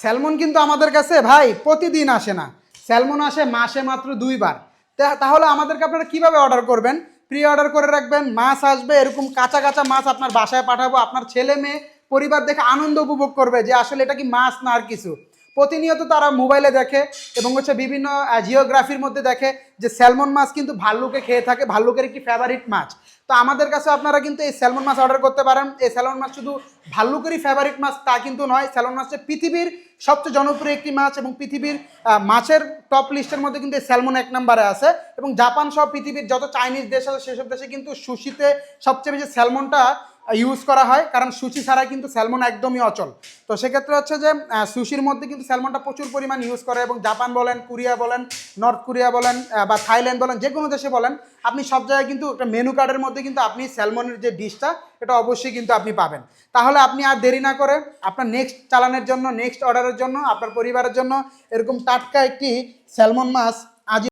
Salmon কিন্তু আমাদের কাছে ভাই প্রতিদিন আসে না, স্যালমন আসে মাসে মাত্র 2 বার। তাহলে আমাদেরকে আপনারা কিভাবে অর্ডার করবেন? প্রি অর্ডার করে রাখবেন, মাছ আসবে, এরকম কাঁচা কাঁচা মাছ আপনার বাসায় পাঠাবো, আপনার ছেলে মেয়ে পরিবার দেখে আনন্দ উপভোগ করবে যে আসলে এটা কি মাছ না আর কিছু। প্রতিনিয়ত তারা মোবাইলে দেখে এবং হচ্ছে বিভিন্ন জিওগ্রাফির মধ্যে দেখে যে স্যালমন মাছ কিন্তু ভাল্লুকে খেয়ে থাকে, ভাল্লুকের একটি ফেভারিট মাছ। তো আমাদের কাছে আপনারা কিন্তু এই স্যালমন মাছ অর্ডার করতে পারেন। এই স্যালমন মাছ শুধু ভাল্লুকেরই ফেভারিট মাছ তা কিন্তু নয়, স্যালমন মাছ হচ্ছে পৃথিবীর সবচেয়ে জনপ্রিয় একটি মাছ এবং পৃথিবীর মাছের টপ লিস্টের মধ্যে কিন্তু এই স্যালমন 1 নম্বরে আছে। এবং জাপান সহ পৃথিবীর যত চাইনিজ দেশ আছে সেসব দেশে কিন্তু সুশিতে সবচেয়ে বেশি স্যালমনটা ইউজ করা হয়, কারণ সুশি ছাড়া কিন্তু স্যালমন একদমই অচল। তো সেক্ষেত্রে হচ্ছে যে সুশির মধ্যে কিন্তু স্যালমনটা প্রচুর পরিমাণ ইউজ করে এবং জাপান বলেন, কোরিয়া বলেন, নর্থ কোরিয়া বলেন বা থাইল্যান্ড বলেন, যে কোনো দেশে বলেন, আপনি সব জায়গায় কিন্তু একটা মেনু কার্ডের মধ্যে কিন্তু আপনি স্যালমনের যে ডিশটা এটা অবশ্যই কিন্তু আপনি পাবেন। তাহলে আপনি আর দেরি না করে আপনার নেক্সট অর্ডারের জন্য আপনার পরিবারের জন্য এরকম টাটকা একটি স্যালমন মাছ